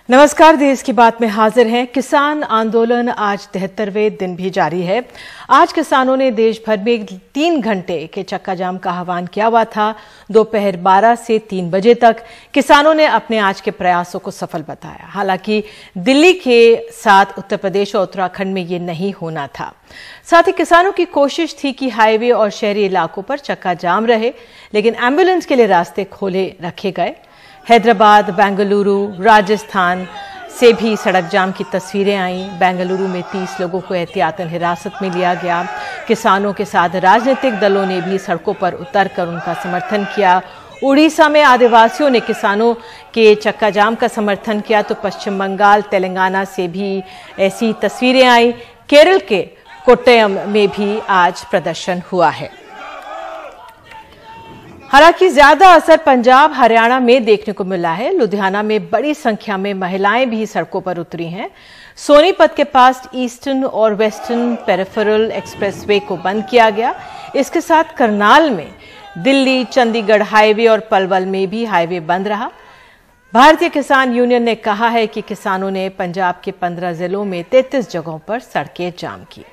नमस्कार, देश की बात में हाजिर हैं। किसान आंदोलन आज 73वें दिन भी जारी है। आज किसानों ने देश भर में 3 घंटे के चक्का जाम का आह्वान किया हुआ था। दोपहर 12 से 3 बजे तक किसानों ने अपने आज के प्रयासों को सफल बताया। हालांकि दिल्ली के साथ उत्तर प्रदेश और उत्तराखंड में ये नहीं होना था। साथ ही किसानों की कोशिश थी कि हाईवे और शहरी इलाकों पर चक्का जाम रहे, लेकिन एम्बुलेंस के लिए रास्ते खोले रखे गए। हैदराबाद, बेंगलुरु, राजस्थान से भी सड़क जाम की तस्वीरें आईं। बेंगलुरु में 30 लोगों को एहतियातन हिरासत में लिया गया। किसानों के साथ राजनीतिक दलों ने भी सड़कों पर उतरकर उनका समर्थन किया। उड़ीसा में आदिवासियों ने किसानों के चक्का जाम का समर्थन किया, तो पश्चिम बंगाल, तेलंगाना से भी ऐसी तस्वीरें आई। केरल के कोट्टयम में भी आज प्रदर्शन हुआ है। हालांकि ज्यादा असर पंजाब, हरियाणा में देखने को मिला है। लुधियाना में बड़ी संख्या में महिलाएं भी सड़कों पर उतरी हैं। सोनीपत के पास ईस्टर्न और वेस्टर्न पेरिफेरल एक्सप्रेसवे को बंद किया गया। इसके साथ करनाल में दिल्ली चंडीगढ़ हाईवे और पलवल में भी हाईवे बंद रहा। भारतीय किसान यूनियन ने कहा है कि किसानों ने पंजाब के 15 जिलों में 33 जगहों पर सड़कें जाम की।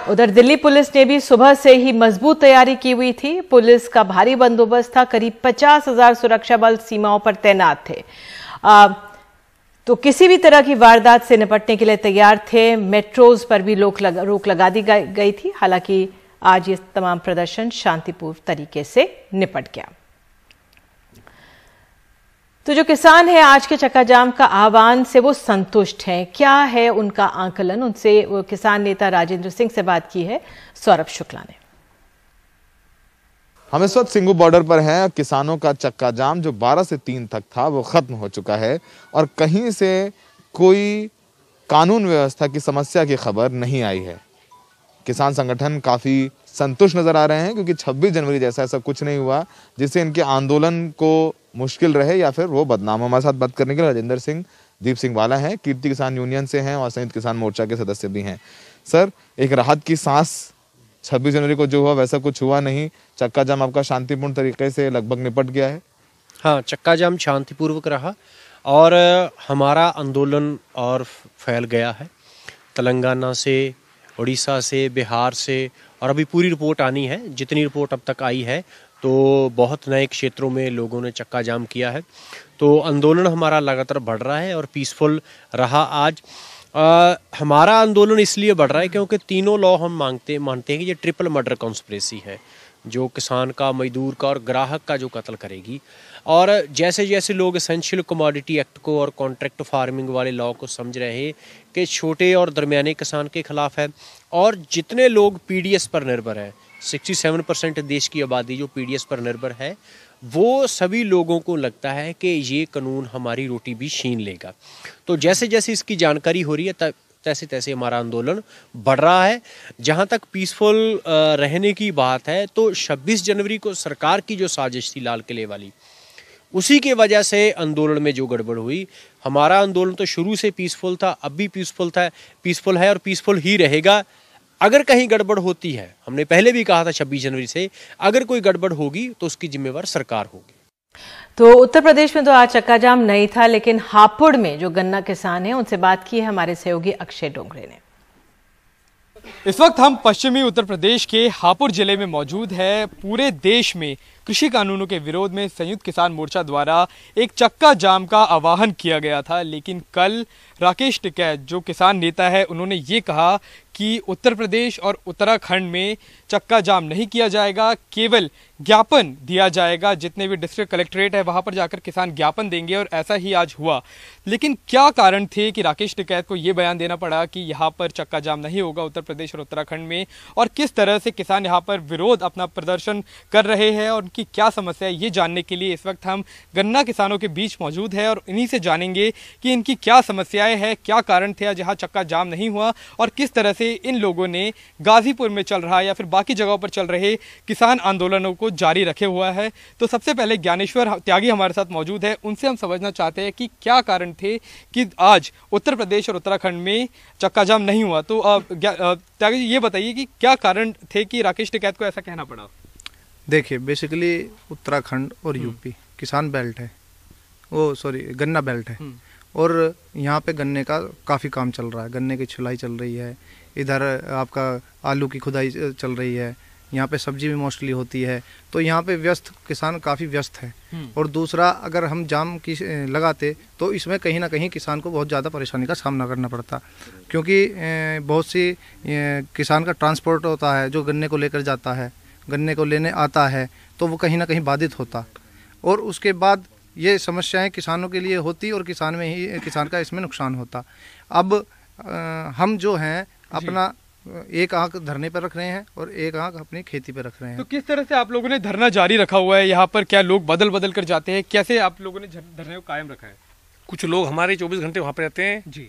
उधर दिल्ली पुलिस ने भी सुबह से ही मजबूत तैयारी की हुई थी। पुलिस का भारी बंदोबस्त था। करीब 50,000 सुरक्षा बल सीमाओं पर तैनात थे। तो किसी भी तरह की वारदात से निपटने के लिए तैयार थे। मेट्रोज पर भी रोक लगा दी गई थी। हालांकि आज ये तमाम प्रदर्शन शांतिपूर्ण तरीके से निपट गया। तो जो किसान हैं, आज के चक्का जाम का आह्वान से वो संतुष्ट हैं। क्या है उनका आंकलन? उनसे वो किसान नेता राजेंद्र सिंह से बात की है सौरभ शुक्ला ने। हम इस वक्त सिंगू बॉर्डर पर हैं। किसानों का चक्का जाम जो 12 से 3 तक था वो खत्म हो चुका है और कहीं से कोई कानून व्यवस्था की समस्या की खबर नहीं आई है। किसान संगठन काफी संतुष्ट नजर आ रहे हैं क्योंकि 26 जनवरी जैसा ऐसा कुछ नहीं हुआ जिससे इनके आंदोलन को मुश्किल रहे या फिर वो बदनाम। हमारे साथ बात करने के लिए राजेंद्र सिंह दीप सिंह वाला हैं, कीर्ति किसान यूनियन से हैं और संयुक्त किसान मोर्चा के सदस्य भी हैं। सर, एक राहत की सांस 26 जनवरी को जो हुआ वैसा कुछ हुआ नहीं। चक्का जाम आपका शांतिपूर्ण तरीके से लगभग निपट गया है। हाँ, चक्का जाम शांतिपूर्वक रहा और हमारा आंदोलन और फैल गया है। तेलंगाना से, उड़ीसा से, बिहार से, और अभी पूरी रिपोर्ट आनी है। जितनी रिपोर्ट अब तक आई है तो बहुत नए क्षेत्रों में लोगों ने चक्का जाम किया है। तो आंदोलन हमारा लगातार बढ़ रहा है और पीसफुल रहा। आज हमारा आंदोलन इसलिए बढ़ रहा है क्योंकि तीनों लॉ हम मानते हैं कि ये ट्रिपल मर्डर कॉन्स्पिरेसी है, जो किसान का, मजदूर का और ग्राहक का जो कत्ल करेगी। और जैसे जैसे लोग एसेंशियल कमोडिटी एक्ट को और कॉन्ट्रैक्ट फार्मिंग वाले लॉ को समझ रहे हैं कि छोटे और दरमियाने किसान के खिलाफ है, और जितने लोग पीडीएस पर निर्भर है, 67% देश की आबादी जो पीडीएस पर निर्भर है, वो सभी लोगों को लगता है कि ये कानून हमारी रोटी भी छीन लेगा। तो जैसे जैसे इसकी जानकारी हो रही है तैसे तैसे हमारा आंदोलन बढ़ रहा है। जहां तक पीसफुल रहने की बात है तो 26 जनवरी को सरकार की जो साजिश थी लाल किले वाली, उसी के वजह से आंदोलन में जो गड़बड़ हुई। हमारा आंदोलन तो शुरू से पीसफुल था, अब भी पीसफुल है और पीसफुल ही रहेगा। अगर कहीं गड़बड़ होती है, हमने पहले भी कहा था 26 जनवरी से, अगर कोई गड़बड़ होगी तो उसकी जिम्मेवार सरकार होगी। तो उत्तर प्रदेश में तो आज चक्का जाम नहीं था, लेकिन हापुड़ में जो गन्ना किसान हैं उनसे बात की है हमारे सहयोगी अक्षय डोंगरे ने। इस वक्त हम पश्चिमी उत्तर प्रदेश के हापुड़ जिले में मौजूद है। पूरे देश में कृषि कानूनों के विरोध में संयुक्त किसान मोर्चा द्वारा एक चक्का जाम का आह्वान किया गया था, लेकिन कल राकेश टिकैत जो किसान नेता है उन्होंने ये कहा कि उत्तर प्रदेश और उत्तराखंड में चक्का जाम नहीं किया जाएगा, केवल ज्ञापन दिया जाएगा। जितने भी डिस्ट्रिक्ट कलेक्ट्रेट है वहां पर जाकर किसान ज्ञापन देंगे और ऐसा ही आज हुआ। लेकिन क्या कारण थे कि राकेश टिकैत को ये बयान देना पड़ा कि यहाँ पर चक्का जाम नहीं होगा उत्तर प्रदेश और उत्तराखंड में, और किस तरह से किसान यहाँ पर विरोध अपना प्रदर्शन कर रहे हैं और उनकी क्या समस्या है, ये जानने के लिए इस वक्त हम गन्ना किसानों के बीच मौजूद है और इन्हीं से जानेंगे कि इनकी क्या समस्याएं हैं, क्या कारण थे जहाँ चक्का जाम नहीं हुआ और किस तरह से इन लोगों ने गाजीपुर में चल रहा या फिर बाकी जगहों पर चल रहे किसान आंदोलनों को जारी रखे हुआ है। तो सबसे पहले ज्ञानेश्वर त्यागी हमारे साथ मौजूद है, उनसे हम समझना चाहते हैं कि क्या कारण थे कि आज उत्तर प्रदेश और उत्तराखंड में चक्का जाम नहीं हुआ। तो त्यागी जी, ये बताइए कि क्या कारण थे कि राकेश टिकैत को ऐसा कहना पड़ा? देखिए, बेसिकली उत्तराखंड और यूपी किसान बेल्ट है, वो सॉरी गन्ना बेल्ट है, और यहाँ पे गन्ने का काफ़ी काम चल रहा है। गन्ने की छुलाई चल रही है, इधर आपका आलू की खुदाई चल रही है, यहाँ पे सब्जी भी मोस्टली होती है। तो यहाँ पे व्यस्त किसान काफ़ी व्यस्त है। और दूसरा, अगर हम जाम की लगाते तो इसमें कहीं ना कहीं किसान को बहुत ज़्यादा परेशानी का सामना करना पड़ता, क्योंकि बहुत सी किसान का ट्रांसपोर्ट होता है, जो गन्ने को लेकर जाता है, गन्ने को लेने आता है, तो वो कहीं ना कहीं बाधित होता। और उसके बाद ये समस्याएं किसानों के लिए होती और किसान का इसमें नुकसान होता। अब हम जो हैं अपना एक आंख धरने पर रख रहे हैं और एक आंख अपनी खेती पर रख रहे हैं। तो किस तरह से आप लोगों ने धरना जारी रखा हुआ है यहाँ पर? क्या लोग बदल बदल कर जाते हैं? कैसे आप लोगों ने धरने को कायम रखा है? कुछ लोग हमारे 24 घंटे वहाँ पे रहते हैं जी,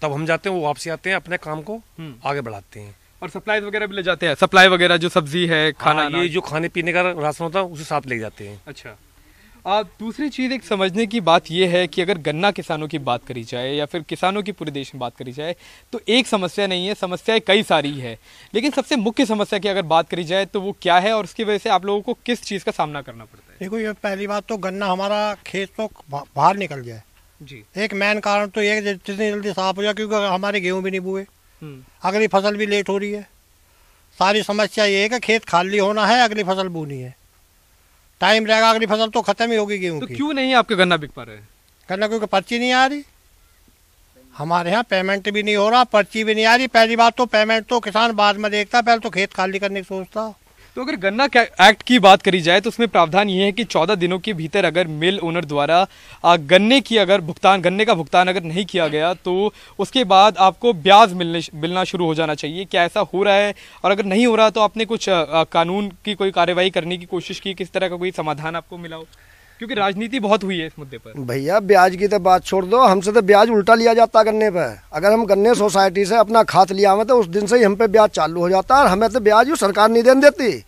तब हम जाते हैं, वो वापसी आते हैं, अपने काम को आगे बढ़ाते हैं। और सप्लाई वगैरह भी ले जाते हैं? सप्लाई वगैरह जो सब्जी है, खाना, ये जो खाने पीने का राशन होता है उसे साथ ले जाते हैं। अच्छा। दूसरी चीज़ एक समझने की बात यह है कि अगर गन्ना किसानों की बात करी जाए या फिर किसानों की पूरे देश में बात करी जाए तो एक समस्या नहीं है, समस्याएं कई सारी है। लेकिन सबसे मुख्य समस्या की अगर बात करी जाए तो वो क्या है और उसकी वजह से आप लोगों को किस चीज़ का सामना करना पड़ता है? देखो, ये पहली बात तो गन्ना हमारा खेत तो बाहर निकल जाए जी, एक मेन कारण तो ये जितनी जल्दी साफ हो जाए, क्योंकि हमारे गेहूँ भी नहीं बुए, अगली फसल भी लेट हो रही है। सारी समस्या ये है कि खेत खाली होना है, अगली फसल बोनी है, टाइम रहेगा, अगली फसल तो खत्म ही होगी गेहूं की। तो क्यों नहीं आपका गन्ना बिक पा रहा है? गन्ना क्योंकि पर्ची नहीं आ रही, हमारे यहाँ पेमेंट भी नहीं हो रहा, पर्ची भी नहीं आ रही। पहली बात तो पेमेंट तो किसान बाद में देखता, पहले तो खेत खाली करने की सोचता। तो अगर गन्ना एक्ट की बात करी जाए तो उसमें प्रावधान ये है कि 14 दिनों के भीतर अगर मिल ओनर द्वारा गन्ने का भुगतान अगर नहीं किया गया तो उसके बाद आपको ब्याज मिलना शुरू हो जाना चाहिए। क्या ऐसा हो रहा है? और अगर नहीं हो रहा तो आपने कुछ कानून की कोई कार्यवाही करने की कोशिश की? किस तरह का कोई समाधान आपको मिला हो? क्योंकि राजनीति बहुत हुई है इस मुद्दे पर। भैया, ब्याज की तो बात छोड़ दो, हमसे तो ब्याज उल्टा लिया जाता गन्ने पे। अगर हम गन्ने सोसाइटी से अपना खाद लिया हुआ तो उस दिन से ही हम पे ब्याज चालू हो जाता है, और हमें तो ब्याज सरकार नहीं देने देती।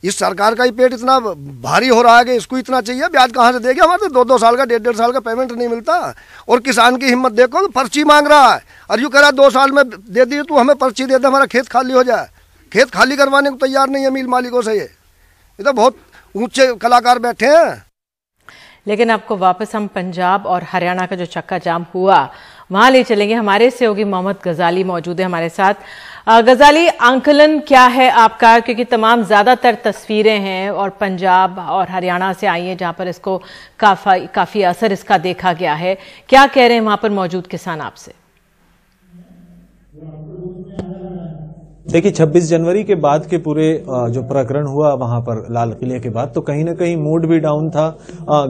इस सरकार का ही पेट इतना भारी हो रहा है कि इसको इतना चाहिए, ब्याज कहाँ से देगी? हमारे तो 2-2 साल का 1.5 साल का पेमेंट नहीं मिलता। और किसान की हिम्मत देखो, पर्ची मांग रहा है, और यूँ कह रहा 2 साल में दे दी तू हमें पर्ची दे दे, हमारा खेत खाली हो जाए। खेत खाली करवाने को तैयार नहीं है मिल मालिकों से। ये तो बहुत ऊंचे कलाकार बैठे हैं। लेकिन आपको वापस हम पंजाब और हरियाणा का जो चक्का जाम हुआ वहां ले चलेंगे। हमारे सहयोगी मोहम्मद गजाली मौजूद है हमारे साथ। गजाली, आंकलन क्या है आपका? क्योंकि तमाम ज़्यादातर तस्वीरें हैं और पंजाब और हरियाणा से आई हैं जहां पर इसको काफ़ी असर इसका देखा गया है। क्या कह रहे हैं वहां पर मौजूद किसान आपसे? देखिए, 26 जनवरी के बाद के पूरे जो प्रकरण हुआ वहां पर लाल किले के बाद, तो कहीं ना कहीं मूड भी डाउन था।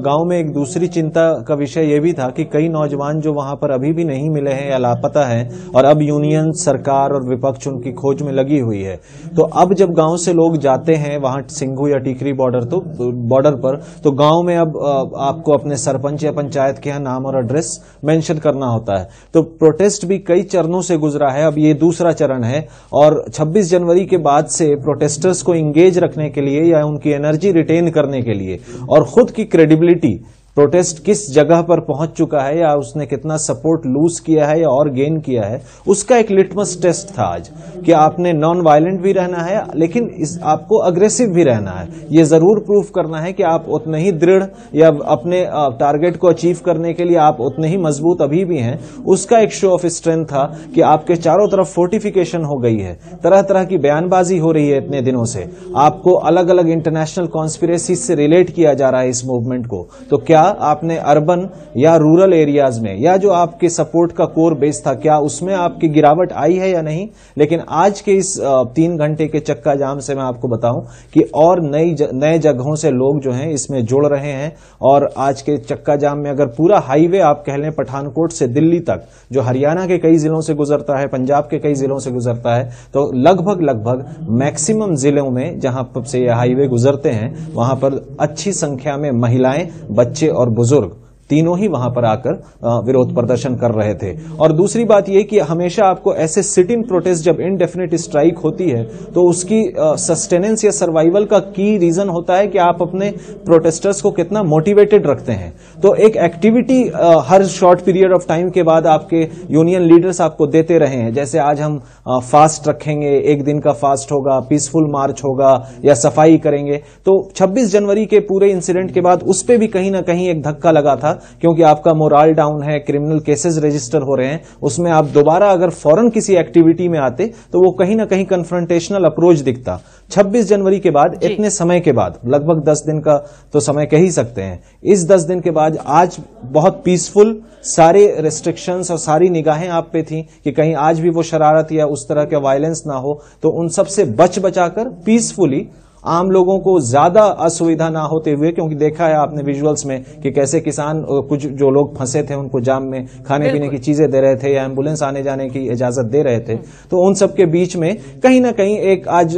गांव में एक दूसरी चिंता का विषय यह भी था कि कई नौजवान जो वहां पर अभी भी नहीं मिले हैं या लापता हैं, और अब यूनियन, सरकार और विपक्ष उनकी खोज में लगी हुई है। तो अब जब गांव से लोग जाते हैं वहां सिंघू या टीकरी बॉर्डर पर, तो गांव में अब आपको अपने सरपंच या पंचायत के यहाँ नाम और एड्रेस मेंशन करना होता है। तो प्रोटेस्ट भी कई चरणों से गुजरा है, अब ये दूसरा चरण है। और 26 जनवरी के बाद से प्रोटेस्टर्स को इंगेज रखने के लिए या उनकी एनर्जी रिटेन करने के लिए और खुद की क्रेडिबिलिटी, प्रोटेस्ट किस जगह पर पहुंच चुका है या उसने कितना सपोर्ट लूज किया है या और गेन किया है, उसका एक लिटमस टेस्ट था आज कि आपने नॉन वायलेंट भी रहना है लेकिन आपको अग्रेसिव भी रहना है। ये जरूर प्रूफ करना है कि आप उतने ही दृढ़ या अपने टारगेट को अचीव करने के लिए आप उतने ही मजबूत अभी भी हैं। उसका एक शो ऑफ स्ट्रेंथ था कि आपके चारों तरफ फोर्टिफिकेशन हो गई है, तरह तरह की बयानबाजी हो रही है इतने दिनों से, आपको अलग अलग इंटरनेशनल कॉन्स्पिरेसी से रिलेट किया जा रहा है इस मूवमेंट को। तो क्या आपने अर्बन या रूरल एरियाज में या जो आपके सपोर्ट का कोर बेस था, क्या उसमें आपकी गिरावट आई है या नहीं? लेकिन आज के इस 3 घंटे के चक्का जाम से मैं आपको बताऊं कि और नए जगहों से लोग जो हैं इसमें जुड़ रहे हैं। और आज के चक्का जाम में अगर पूरा हाईवे आप कह लें पठानकोट से दिल्ली तक, जो हरियाणा के कई जिलों से गुजरता है, पंजाब के कई जिलों से गुजरता है, तो लगभग मैक्सिमम जिलों में जहां से ये हाईवे गुजरते हैं वहां पर अच्छी संख्या में महिलाएं, बच्चे और बुजुर्ग तीनों ही वहां पर आकर विरोध प्रदर्शन कर रहे थे। और दूसरी बात यह कि हमेशा आपको ऐसे सिट इन प्रोटेस्ट, जब इनडेफिनिट स्ट्राइक होती है तो उसकी सस्टेनेंस या सर्वाइवल का की रीजन होता है कि आप अपने प्रोटेस्टर्स को कितना मोटिवेटेड रखते हैं। तो एक activity her short period of time के बाद आपके यूनियन लीडर्स आपको देते रहे हैं। जैसे आज हम फास्ट रखेंगे, एक दिन का फास्ट होगा, पीसफुल मार्च होगा या सफाई करेंगे। तो 26 जनवरी के पूरे इंसिडेंट के बाद उस पे भी कहीं ना कहीं एक धक्का लगा था, क्योंकि आपका मोराल डाउन है, क्रिमिनल केसेस रजिस्टर हो रहे हैं। उसमें आप दोबारा अगर फौरन किसी एक्टिविटी में आते तो वो कहीं ना कहीं कन्फ्रंटेशनल अप्रोच दिखता। 26 जनवरी के बाद, इतने समय के बाद, लगभग 10 दिन का तो समय कह ही सकते हैं, इस 10 दिन के बाद आज बहुत पीसफुल, सारे रेस्ट्रिक्शंस और सारी निगाहें आप पे थी कि कहीं आज भी वो शरारत या उस तरह का वायलेंस ना हो। तो उन सब से बचाकर पीसफुली आम लोगों को ज्यादा असुविधा ना होते हुए, क्योंकि देखा है आपने विजुअल्स में कि कैसे किसान, कुछ जो लोग फंसे थे उनको जाम में खाने पीने की चीजें दे रहे थे या एम्बुलेंस आने जाने की इजाजत दे रहे थे। तो उन सब के बीच में कहीं ना कहीं एक आज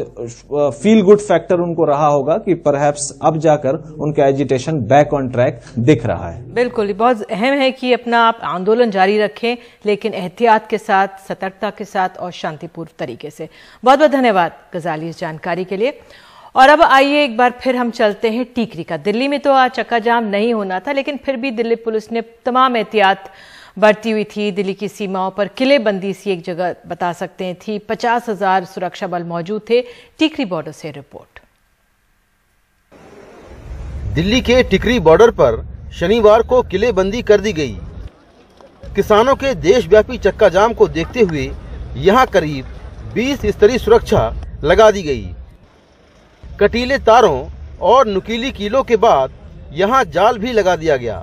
फील गुड फैक्टर उनको रहा होगा कि परहैप्स अब जाकर उनका एजिटेशन बैक ऑन ट्रैक दिख रहा है। बिल्कुल, बहुत अहम है कि अपना आप आंदोलन जारी रखें, लेकिन एहतियात के साथ, सतर्कता के साथ और शांतिपूर्ण तरीके से। बहुत बहुत धन्यवाद गजाली इस जानकारी के लिए। और अब आइए एक बार फिर हम चलते हैं टीकरी का। दिल्ली में तो आज चक्का जाम नहीं होना था, लेकिन फिर भी दिल्ली पुलिस ने तमाम एहतियात बरती हुई थी। दिल्ली की सीमाओं पर किलेबंदी सी एक जगह बता सकते हैं थी। 50,000 सुरक्षा बल मौजूद थे। टिकरी बॉर्डर से रिपोर्ट। दिल्ली के टिकरी बॉर्डर पर शनिवार को किलेबंदी कर दी गई। किसानों के देशव्यापी चक्का जाम को देखते हुए यहां करीब 20 स्तरीय सुरक्षा लगा दी गई। कटीले तारों और नुकीली कीलों के बाद यहां जाल भी लगा दिया गया।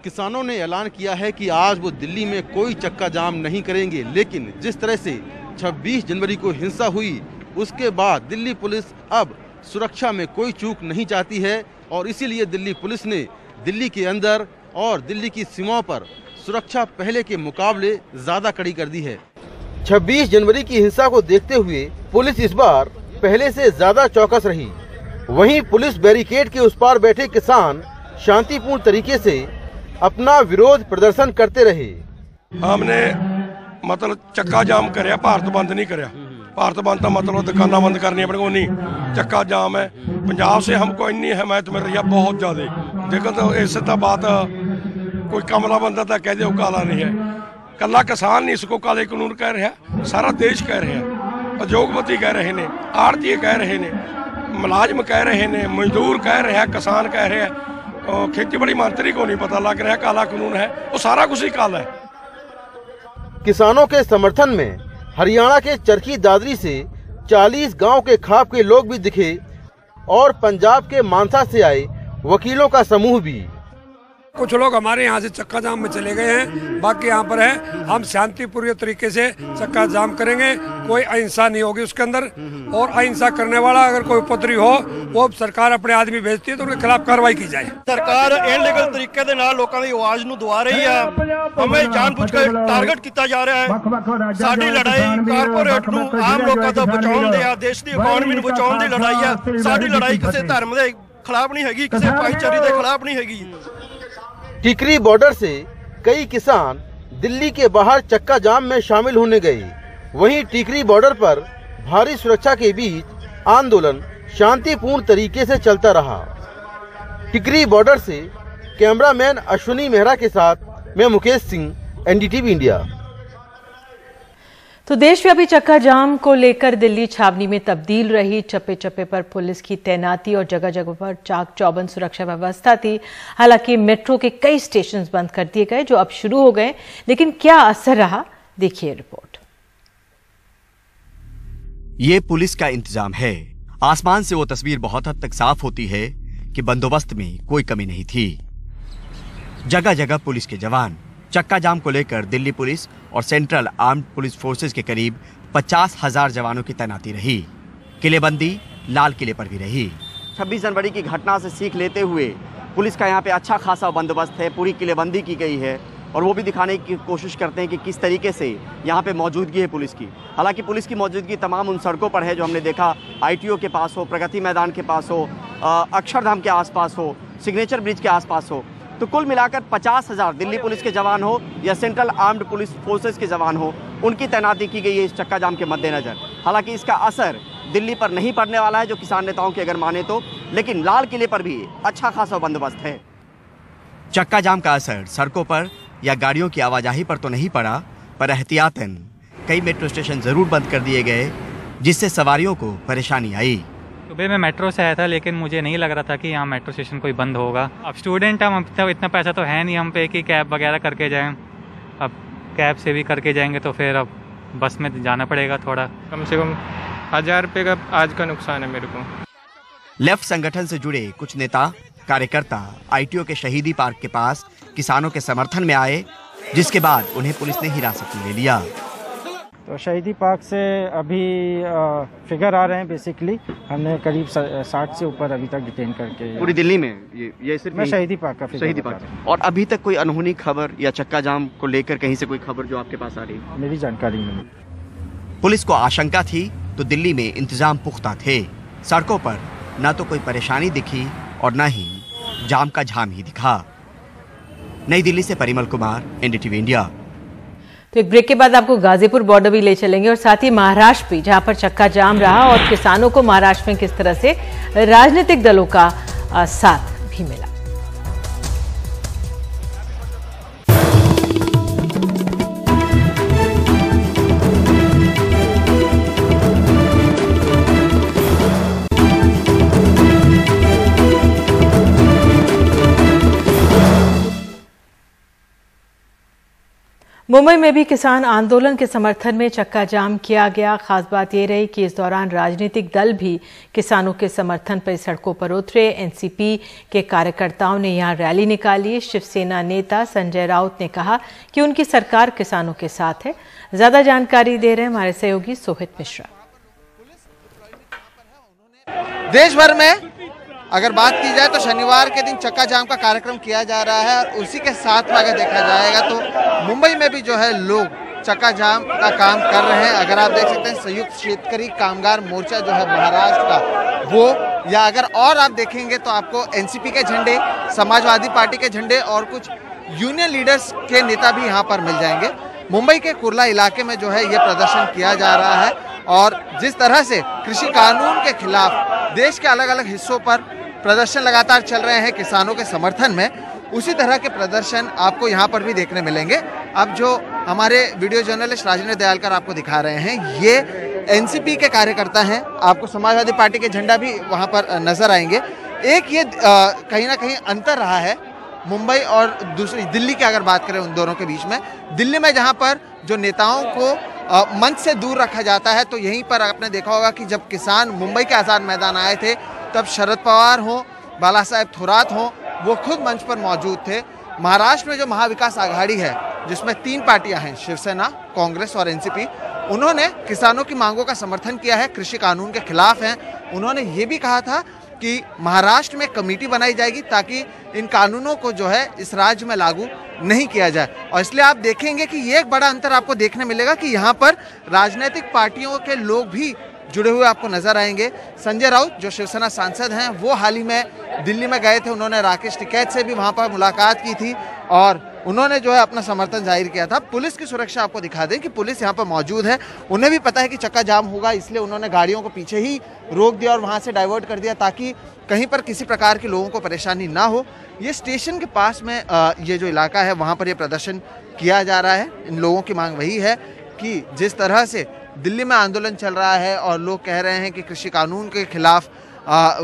किसानों ने ऐलान किया है कि आज वो दिल्ली में कोई चक्का जाम नहीं करेंगे, लेकिन जिस तरह से 26 जनवरी को हिंसा हुई उसके बाद दिल्ली पुलिस अब सुरक्षा में कोई चूक नहीं चाहती है और इसीलिए दिल्ली पुलिस ने दिल्ली के अंदर और दिल्ली की सीमाओं पर सुरक्षा पहले के मुकाबले ज्यादा कड़ी कर दी है। 26 जनवरी की हिंसा को देखते हुए पुलिस इस बार पहले से ज्यादा चौकस रही। वहीं पुलिस बैरिकेड के उस पार बैठे किसान शांतिपूर्ण तरीके से अपना विरोध प्रदर्शन करते रहे। हमने मतलब चक्का जाम कराया, भारत बंद नहीं कराया। भारत बंद का मतलब दुकाना बंद करनी अपने को नहीं, चक्का जाम है। पंजाब से हमको इतनी हिमायत मिल रही है, बहुत ज्यादा। देखो तो इससे तो बात कोई कमला बंदा तो कह दे काला नहीं है। कला किसान नहीं इसको काले कानून कह रहा, सारा देश कह रहे हैं। उद्योगपति कह रहे ने, आड़ती कह रहे ने, मुलाजम कह रहे ने, मजदूर कह रहे हैं, किसान कह रहे हैं, खेतीबाड़ी मंत्री को नहीं पता लग रहा है काला कानून है, वो सारा कुछ ही काला है। किसानों के समर्थन में हरियाणा के चरखी दादरी से 40 गांव के खाप के लोग भी दिखे और पंजाब के मानसा से आए वकीलों का समूह भी। कुछ लोग हमारे यहाँ से चक्का जाम में चले गए हैं, बाकी यहाँ पर है। हम शांतिपूर्ण तरीके से चक्का जाम करेंगे, कोई अहिंसा नहीं होगी उसके अंदर। और अहिंसा करने वाला अगर कोई उपद्रवी हो, वो सरकार अपने आदमी भेजती है तो उनके खिलाफ कार्रवाई की जाए। सरकार इनलीगल तरीके ਦੇ ਨਾਲ ਲੋਕਾਂ ਦੀ ਆਵਾਜ਼ ਨੂੰ ਦਬਾ ਰਹੀ ਹੈ। हमें जानबूझ के टारगेट किया जा रहा है। साडी लड़ाई कारपोरेट ਨੂੰ ਆਮ ਲੋਕਾਂ ਤੋਂ ਬਚਾਉਣ ਦੀ ਆ, ਦੇਸ਼ ਦੀ ਇਕਨੋਮੀ ਨੂੰ ਬਚਾਉਣ ਦੀ ਲੜਾਈ ਆ। ਸਾਡੀ ਲੜਾਈ ਕਿਸੇ ਧਰਮ ਦੇ ਖਿਲਾਫ ਨਹੀਂ ਹੈਗੀ, ਕਿਸੇ ਭਾਈਚਾਰੇ ਦੇ ਖਿਲਾਫ नहीं हैगी। टिकरी बॉर्डर से कई किसान दिल्ली के बाहर चक्का जाम में शामिल होने गए। वहीं टिकरी बॉर्डर पर भारी सुरक्षा के बीच आंदोलन शांतिपूर्ण तरीके से चलता रहा। टिकरी बॉर्डर से कैमरामैन अश्विनी मेहरा के साथ मैं मुकेश सिंह, एनडीटीवी इंडिया। तो देशव्यापी चक्का जाम को लेकर दिल्ली छावनी में तब्दील रही। चप्पे चप्पे पर पुलिस की तैनाती और जगह जगह पर चाक चौबंद सुरक्षा व्यवस्था थी। हालांकि मेट्रो के कई स्टेशन बंद कर दिए गए जो अब शुरू हो गए, लेकिन क्या असर रहा, देखिए रिपोर्ट। ये पुलिस का इंतजाम है। आसमान से वो तस्वीर बहुत हद तक साफ होती है कि बंदोबस्त में कोई कमी नहीं थी। जगह जगह पुलिस के जवान। चक्का जाम को लेकर दिल्ली पुलिस और सेंट्रल आर्म्ड पुलिस फोर्सेस के करीब 50,000 जवानों की तैनाती रही। किलेबंदी लाल किले पर भी रही। 26 जनवरी की घटना से सीख लेते हुए पुलिस का यहाँ पे अच्छा खासा बंदोबस्त है, पूरी किलेबंदी की गई है और वो भी दिखाने की कोशिश करते हैं कि किस तरीके से यहाँ पे मौजूदगी है पुलिस की। हालांकि पुलिस की मौजूदगी तमाम उन सड़कों पर है जो हमने देखा, ITO के पास हो, प्रगति मैदान के पास हो, अक्षरधाम के आसपास हो, सिग्नेचर ब्रिज के आसपास हो। तो कुल मिलाकर 50,000 दिल्ली पुलिस के जवान हो या सेंट्रल आर्म्ड पुलिस फोर्सेस के जवान हो, उनकी तैनाती की गई है इस चक्का जाम के मद्देनजर। हालांकि इसका असर दिल्ली पर नहीं पड़ने वाला है, जो किसान नेताओं की अगर माने तो, लेकिन लाल किले पर भी अच्छा खासा बंदोबस्त है। चक्का जाम का असर सड़कों पर या गाड़ियों की आवाजाही पर तो नहीं पड़ा, पर एहतियातन कई मेट्रो स्टेशन जरूर बंद कर दिए गए, जिससे सवारियों को परेशानी आई। सुबह मैं मेट्रो से आया था, लेकिन मुझे नहीं लग रहा था कि यहाँ मेट्रो स्टेशन कोई बंद होगा। अब स्टूडेंट हम, इतना पैसा तो है नहीं हम पे कि कैब वगैरह करके जाएं। अब कैब से भी करके जाएंगे तो फिर अब बस में जाना पड़ेगा। थोड़ा कम से कम 1000 रुपये का आज का नुकसान है मेरे को। लेफ्ट संगठन से जुड़े कुछ नेता कार्यकर्ता ITO के शहीदी पार्क के पास किसानों के समर्थन में आए, जिसके बाद उन्हें पुलिस ने हिरासत में ले लिया। तो शहीदी पार्क से अभी फिगर आ रहे हैं, बेसिकली हमने करीब 60 से ऊपर अभी तक डिटेन करके। पूरी दिल्ली में ये सिर्फ मैं शहीदी पार्क का फिगर शहीदी पार्क। और अभी तक कोई अनहोनी खबर या चक्का जाम को लेकर कहीं से कोई खबर जो आपके पास आ रही है? मेरी जानकारी में पुलिस को आशंका थी तो दिल्ली में इंतजाम पुख्ता थे। सड़कों पर न तो कोई परेशानी दिखी और न ही जाम का झाम ही दिखा। नई दिल्ली से परिमल कुमार, NDTV इंडिया। तो एक ब्रेक के बाद आपको गाजीपुर बॉर्डर भी ले चलेंगे और साथ ही महाराष्ट्र भी, जहां पर चक्का जाम रहा और किसानों को महाराष्ट्र में किस तरह से राजनीतिक दलों का साथ भी मिला। मुंबई में भी किसान आंदोलन के समर्थन में चक्का जाम किया गया। खास बात यह रही कि इस दौरान राजनीतिक दल भी किसानों के समर्थन पर सड़कों पर उतरे। एनसीपी के कार्यकर्ताओं ने यहां रैली निकाली। शिवसेना नेता संजय राउत ने कहा कि उनकी सरकार किसानों के साथ है। ज्यादा जानकारी दे रहे हैं हमारे सहयोगी सोहित मिश्रा। देश भर में अगर बात की जाए तो शनिवार के दिन चक्का जाम का कार्यक्रम किया जा रहा है और उसी के साथ में अगर देखा जाएगा तो मुंबई में भी जो है लोग चक्का जाम का काम कर रहे हैं। अगर आप देख सकते हैं संयुक्त शेतकरी कामगार मोर्चा जो है महाराष्ट्र का, वो, या अगर और आप देखेंगे तो आपको एनसीपी के झंडे, समाजवादी पार्टी के झंडे और कुछ यूनियन लीडर्स के नेता भी यहाँ पर मिल जाएंगे। मुंबई के कुर्ला इलाके में जो है ये प्रदर्शन किया जा रहा है और जिस तरह से कृषि कानून के खिलाफ देश के अलग अलग हिस्सों पर प्रदर्शन लगातार चल रहे हैं किसानों के समर्थन में, उसी तरह के प्रदर्शन आपको यहाँ पर भी देखने मिलेंगे। अब जो हमारे वीडियो जर्नलिस्ट राजेंद्र दयालकर आपको दिखा रहे हैं, ये एनसीपी के कार्यकर्ता हैं। आपको समाजवादी पार्टी के झंडा भी वहाँ पर नजर आएंगे। एक ये कहीं ना कहीं अंतर रहा है मुंबई और दूसरी दिल्ली की अगर बात करें उन दोनों के बीच में। दिल्ली में जहाँ पर जो नेताओं को मंच से दूर रखा जाता है, तो यहीं पर आपने देखा होगा कि जब किसान मुंबई के आज़ाद मैदान आए थे तब शरद पवार हो, बाला साहेब थोरात हो, वो खुद मंच पर मौजूद थे। महाराष्ट्र में जो महाविकास आघाड़ी है, जिसमें 3 पार्टियां हैं, शिवसेना, कांग्रेस और एनसीपी, उन्होंने किसानों की मांगों का समर्थन किया है, कृषि कानून के खिलाफ हैं। उन्होंने ये भी कहा था कि महाराष्ट्र में कमेटी बनाई जाएगी ताकि इन कानूनों को जो है इस राज्य में लागू नहीं किया जाए। और इसलिए आप देखेंगे कि ये एक बड़ा अंतर आपको देखने मिलेगा कि यहाँ पर राजनीतिक पार्टियों के लोग भी जुड़े हुए आपको नजर आएंगे। संजय राउत जो शिवसेना सांसद हैं, वो हाल ही में दिल्ली में गए थे। उन्होंने राकेश टिकैत से भी वहां पर मुलाकात की थी और उन्होंने जो है अपना समर्थन जाहिर किया था। पुलिस की सुरक्षा आपको दिखा दें कि पुलिस यहाँ पर मौजूद है। उन्हें भी पता है कि चक्का जाम होगा, इसलिए उन्होंने गाड़ियों को पीछे ही रोक दिया और वहाँ से डाइवर्ट कर दिया ताकि कहीं पर किसी प्रकार के लोगों को परेशानी ना हो। ये स्टेशन के पास में ये जो इलाका है, वहाँ पर ये प्रदर्शन किया जा रहा है। इन लोगों की मांग वही है कि जिस तरह से दिल्ली में आंदोलन चल रहा है और लोग कह रहे हैं कि कृषि कानून के खिलाफ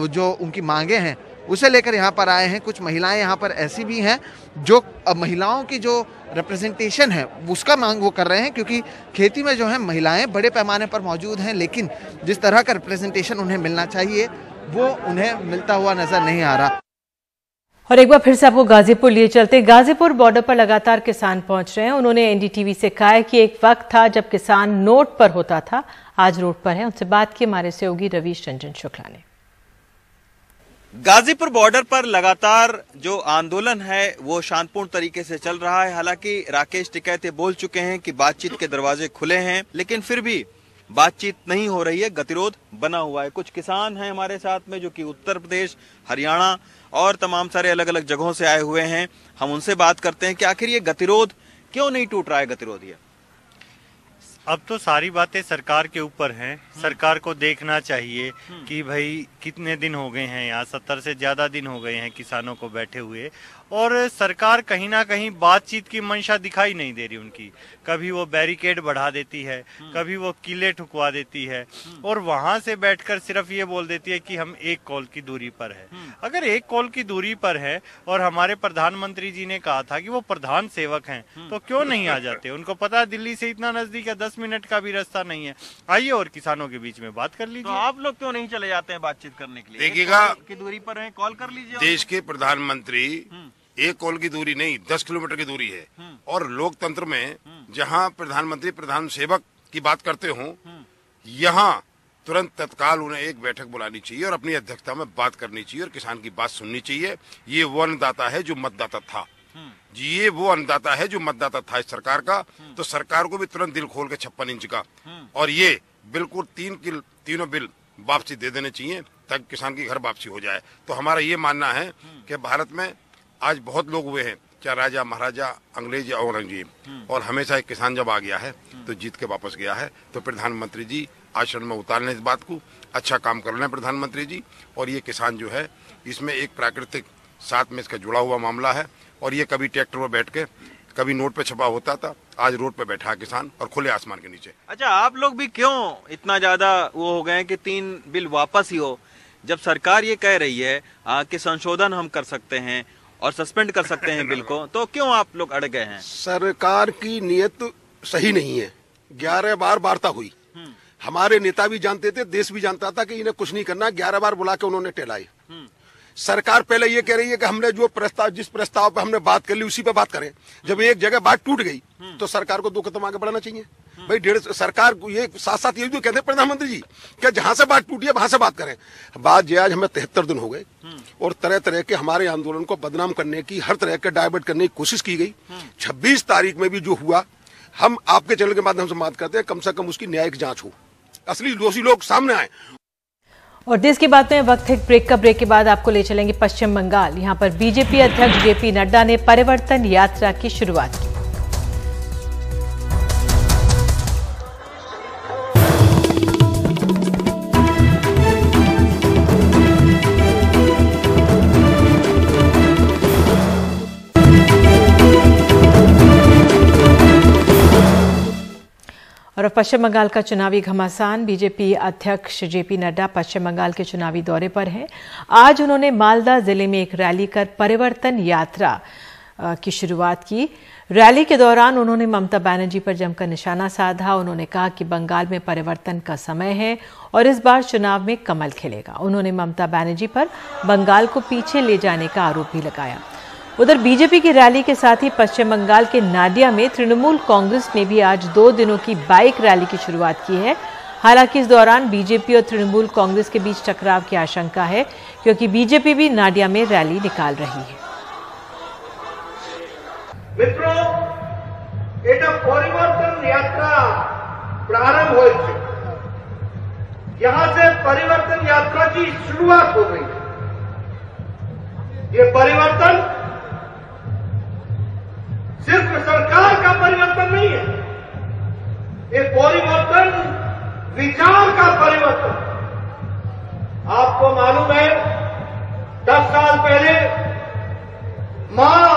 जो उनकी मांगे हैं उसे लेकर यहाँ पर आए हैं। कुछ महिलाएं यहाँ पर ऐसी भी हैं जो महिलाओं की जो रिप्रेजेंटेशन है उसका मांग वो कर रहे हैं, क्योंकि खेती में जो है महिलाएं बड़े पैमाने पर मौजूद हैं, लेकिन जिस तरह का रिप्रेजेंटेशन उन्हें मिलना चाहिए वो उन्हें मिलता हुआ नजर नहीं आ रहा। और एक बार फिर से आपको गाजीपुर लिए चलते। गाजीपुर बॉर्डर पर लगातार किसान पहुंच रहे हैं। उन्होंने एनडीटीवी से कहा है कि एक वक्त था जब किसान नोट पर होता था, आज रोड पर है। उनसे बात की हमारे सहयोगी रवीश रंजन शुक्ला ने। गाजीपुर बॉर्डर पर लगातार जो आंदोलन है वो शांतिपूर्ण तरीके से चल रहा है। हालांकि राकेश टिकैत बोल चुके हैं कि बातचीत के दरवाजे खुले हैं, लेकिन फिर भी बातचीत नहीं हो रही है, गतिरोध बना हुआ है। कुछ किसान हैं हमारे साथ में जो कि उत्तर प्रदेश, हरियाणा और तमाम सारे अलग अलग जगहों से आए हुए हैं। हम उनसे बात करते हैं कि आखिर ये गतिरोध क्यों नहीं टूट रहा है। गतिरोध ये अब तो सारी बातें सरकार के ऊपर हैं। सरकार को देखना चाहिए कि भाई कितने दिन हो गए हैं, यहाँ 70 से ज्यादा दिन हो गए हैं किसानों को बैठे हुए, और सरकार कहीं ना कहीं बातचीत की मंशा दिखाई नहीं दे रही उनकी। कभी वो बैरिकेड बढ़ा देती है, कभी वो किले ठुकवा देती है, और वहां से बैठकर सिर्फ ये बोल देती है कि हम 1 कॉल की दूरी पर है। अगर 1 कॉल की दूरी पर है और हमारे प्रधानमंत्री जी ने कहा था कि वो प्रधान सेवक हैं, तो क्यों नहीं आ जाते? उनको पता है दिल्ली से इतना नजदीक है, 10 मिनट का भी रास्ता नहीं है। आइए और किसानों के बीच में बात कर लीजिए। तो आप लोग क्यों नहीं चले जाते हैं बातचीत करने के लिए? देखिएगा, की दूरी पर है, कॉल कर लीजिए। देश के प्रधानमंत्री 1 कॉल की दूरी नहीं, 10 किलोमीटर की दूरी है। और लोकतंत्र में जहां प्रधानमंत्री प्रधान सेवक की बात करते हो, यहां तुरंत तत्काल उन्हें एक बैठक बुलानी चाहिए और अपनी अध्यक्षता में बात करनी चाहिए और किसान की बात सुननी चाहिए। ये वो अन्नदाता है जो मतदाता था जी, ये वो अन्नदाता है जो मतदाता था इस सरकार का। तो सरकार को भी तुरंत दिल खोल के 56 इंच का और ये बिल्कुल तीनों बिल वापसी दे देने चाहिए ताकि किसान की घर वापसी हो जाए। तो हमारा ये मानना है कि भारत में आज बहुत लोग हुए हैं, चाहे राजा महाराजा, अंग्रेज या औरंगजेब, और हमेशा एक किसान जब आ गया है तो जीत के वापस गया है। तो प्रधानमंत्री जी आचरण में उतारने इस बात को, अच्छा काम कर रहे हैं प्रधानमंत्री जी। और ये किसान जो है, इसमें एक प्राकृतिक साथ में इसका जुड़ा हुआ मामला है। और ये कभी ट्रैक्टर पर बैठ के, कभी नोट पे छपा होता था, आज रोड पे बैठा है किसान और खुले आसमान के नीचे। अच्छा, आप लोग भी क्यों इतना ज्यादा वो हो गए कि 3 बिल वापस ही हो, जब सरकार ये कह रही है कि संशोधन हम कर सकते हैं और सस्पेंड कर सकते हैं बिल को, तो क्यों आप लोग अड़ गए हैं? सरकार की नीयत सही नहीं है। 11 बार वार्ता हुई, हमारे नेता भी जानते थे, देश भी जानता था कि इन्हें कुछ नहीं करना। 11 बार बुला के उन्होंने टेलाई। सरकार पहले ये कह रही है कि हमने जो प्रस्ताव, जिस प्रस्ताव पे हमने बात कर ली उसी पे बात करें। जब एक जगह बात टूट गई तो सरकार को 2 कदम आगे बढ़ाना चाहिए। भाई सरकार को ये साथ साथ ये जो कहते हैं प्रधानमंत्री जी कि जहां से बात टूटी है वहां से बात करें। बात जो आज हमें 73 दिन हो गए और तरह तरह के हमारे आंदोलन को बदनाम करने की, हर तरह के डाइवर्ट करने की कोशिश की गई। 26 तारीख में भी जो हुआ, हम आपके चैनल के माध्यम से बात करते हैं, कम से कम उसकी न्यायिक जांच हो, असली दोषी लोग सामने आए। और देश की बात में वक्त है ब्रेक का। ब्रेक के बाद आपको ले चलेंगे पश्चिम बंगाल। यहां पर बीजेपी अध्यक्ष जेपी नड्डा ने परिवर्तन यात्रा की शुरुआत की। और पश्चिम बंगाल का चुनावी घमासान। बीजेपी अध्यक्ष जेपी नड्डा पश्चिम बंगाल के चुनावी दौरे पर हैं। आज उन्होंने मालदा जिले में एक रैली कर परिवर्तन यात्रा की शुरुआत की। रैली के दौरान उन्होंने ममता बनर्जी पर जमकर निशाना साधा। उन्होंने कहा कि बंगाल में परिवर्तन का समय है और इस बार चुनाव में कमल खिलेगा। उन्होंने ममता बनर्जी पर बंगाल को पीछे ले जाने का आरोप भी लगाया। उधर बीजेपी की रैली के साथ ही पश्चिम बंगाल के नाडिया में तृणमूल कांग्रेस ने भी आज 2 दिनों की बाइक रैली की शुरुआत की है। हालांकि इस दौरान बीजेपी और तृणमूल कांग्रेस के बीच टकराव की आशंका है, क्योंकि बीजेपी भी नाडिया में रैली निकाल रही है। मित्रों, এটা परिवर्तन यात्रा प्रारंभ हो चुकी, यहां से परिवर्तन यात्रा की शुरुआत हो गई। ये परिवर्तन सिर्फ सरकार का परिवर्तन नहीं है, ये परिवर्तन विचार का परिवर्तन। आपको मालूम है 10 साल पहले मां,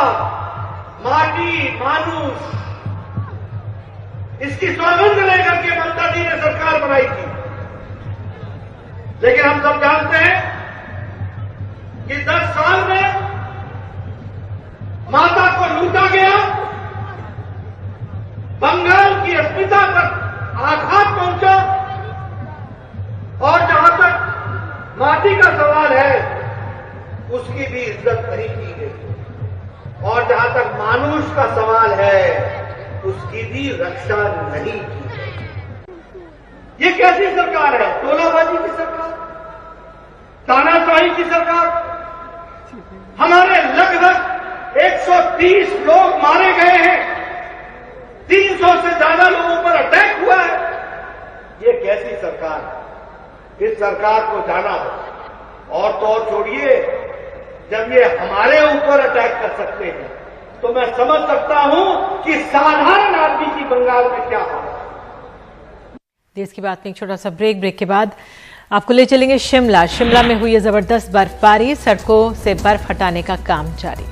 माटी, मानुष, इसकी सौगंध लेकर के ममता जी ने सरकार बनाई थी। लेकिन हम सब जानते हैं कि 10 साल में माता को लूटा गया, बंगाल की अस्मिता तक आघात पहुंचा, और जहां तक माटी का सवाल है उसकी भी इज्जत नहीं की गई, और जहां तक मानुष का सवाल है उसकी भी रक्षा नहीं की गई। ये कैसी सरकार है? टोलाबाजी की सरकार, तानाशाही की सरकार। हमारे लगभग 130 लोग मारे गए हैं, 300 से ज्यादा लोगों पर अटैक हुआ है। ये कैसी सरकार है? इस सरकार को जाना हो। और तो और छोड़िए, जब ये हमारे ऊपर अटैक कर सकते हैं तो मैं समझ सकता हूं कि साधारण आदमी की बंगाल में क्या हालत है। देश की बात में एक छोटा सा ब्रेक के बाद आपको ले चलेंगे शिमला में हुई है जबरदस्त बर्फबारी, सड़कों से बर्फ हटाने का काम जारी।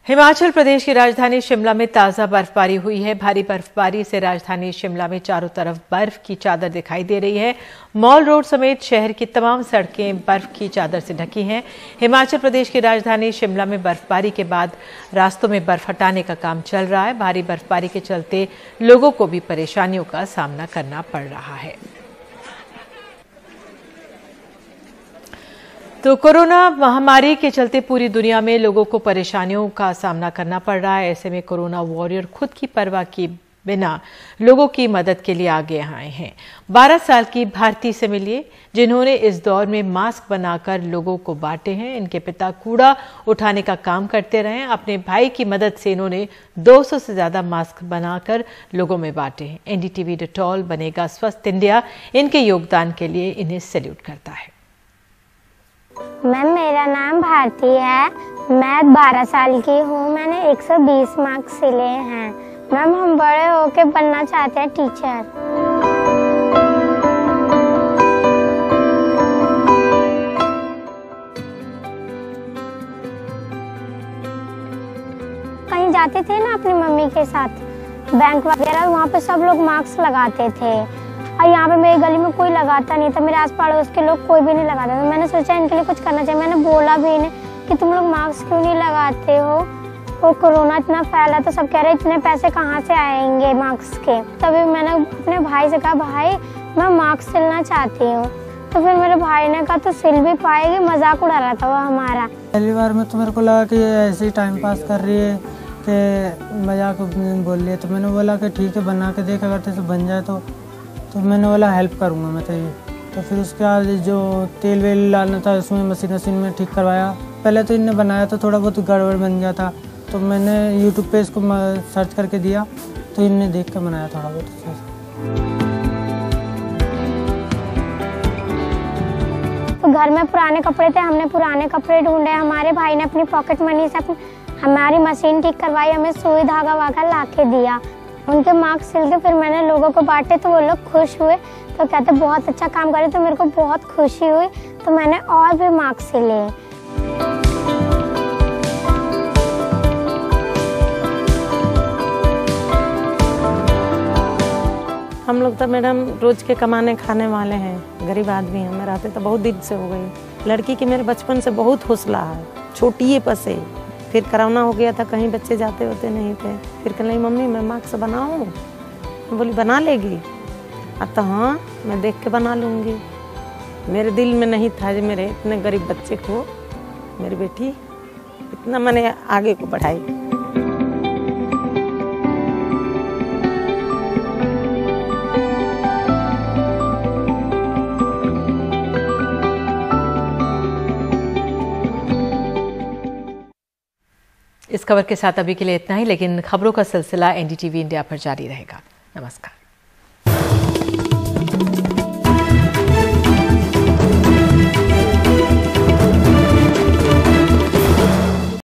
हिमाचल प्रदेश की राजधानी शिमला में ताजा बर्फबारी हुई है। भारी बर्फबारी से राजधानी शिमला में चारों तरफ बर्फ की चादर दिखाई दे रही है। मॉल रोड समेत शहर की तमाम सड़कें बर्फ की चादर से ढकी हैं। हिमाचल प्रदेश की राजधानी शिमला में बर्फबारी के बाद रास्तों में बर्फ हटाने का काम चल रहा है। भारी बर्फबारी के चलते लोगों को भी परेशानियों का सामना करना पड़ रहा है। तो कोरोना महामारी के चलते पूरी दुनिया में लोगों को परेशानियों का सामना करना पड़ रहा है। ऐसे में कोरोना वॉरियर खुद की परवाह किए बिना लोगों की मदद के लिए आगे आए हैं। 12 साल की भारती से मिलिए, जिन्होंने इस दौर में मास्क बनाकर लोगों को बांटे हैं। इनके पिता कूड़ा उठाने का काम करते रहे। अपने भाई की मदद से इन्होंने 200 से ज्यादा मास्क बनाकर लोगों में बांटे हैं। एनडीटीवी डिटॉल बनेगा स्वस्थ इंडिया, इनके योगदान के लिए इन्हें सैल्यूट करता है। मैम, मेरा नाम भारती है। मैं 12 साल की हूँ। मैंने 120 मार्क्स सिले हैं। मैम, हम बड़े होके बनना चाहते हैं टीचर। कहीं जाते थे ना अपनी मम्मी के साथ बैंक वगैरह, वहाँ पे सब लोग मास्क लगाते थे और यहाँ पे मेरी गली में कोई लगाता नहीं था। मेरे आस पड़ोस के लोग कोई भी नहीं लगाता था। मैंने सोचा इनके लिए कुछ करना चाहिए। मैंने बोला भी इन्हें कि तुम लोग मास्क क्यों नहीं लगाते हो, वो कोरोना इतना फैला तो सब कह रहे इतने पैसे कहाँ से आएंगे मास्क के। तभी मैंने अपने भाई से कहा, भाई मैं मास्क सिलना चाहती हूँ। तो फिर मेरे भाई ने कहा तो सिल भी पाएगी। मजाक उड़ा रहा था वो हमारा। पहली बार में तो मेरे को लगा कि ये ऐसे ही टाइम पास कर रही है, कि मजाक बोल रही है। तो मैंने बोला कि ठीक है बना के देख, अगर तेरे से बन जाए तो मैंने बोला हेल्प करूँगा मैं तेरी। तो फिर उसके बाद जो तेल वेल डालना था उसमें मशीन में ठीक करवाया। पहले तो इनने बनाया तो थोड़ा बहुत गड़बड़ बन गया था, तो मैंने यूट्यूब पे इसको सर्च करके दिया, तो इनने देख कर बनाया थोड़ा बहुत। तो घर में पुराने कपड़े थे, हमने पुराने कपड़े ढूंढे। हमारे भाई ने अपनी पॉकेट मनी से हमारी मशीन ठीक करवाई, हमें सुई धागा वागा ला के दिया। उनके मास्क सिल के फिर मैंने लोगों को बांटे, तो वो लोग खुश हुए, तो कहते बहुत अच्छा काम करे। तो मेरे को बहुत खुशी हुई, तो मैंने और भी मास्क सिले। हम लोग तो मैडम रोज के कमाने खाने वाले हैं, गरीब आदमी हैं। मैं रहते तो बहुत दिन से हो गई। लड़की की मेरे बचपन से बहुत हौसला है, छोटी पसे। फिर कोरोना हो गया था, कहीं बच्चे जाते होते नहीं थे। फिर कह रही मम्मी मैं मास्क बनाऊँ, मैं बोली बना लेगी। अब तो हाँ मैं देख के बना लूँगी। मेरे दिल में नहीं था जो मेरे इतने गरीब बच्चे को मेरी बेटी इतना मैंने आगे को बढ़ाई। इस खबर के साथ अभी के लिए इतना ही, लेकिन खबरों का सिलसिला एनडीटीवी इंडिया पर जारी रहेगा। नमस्कार।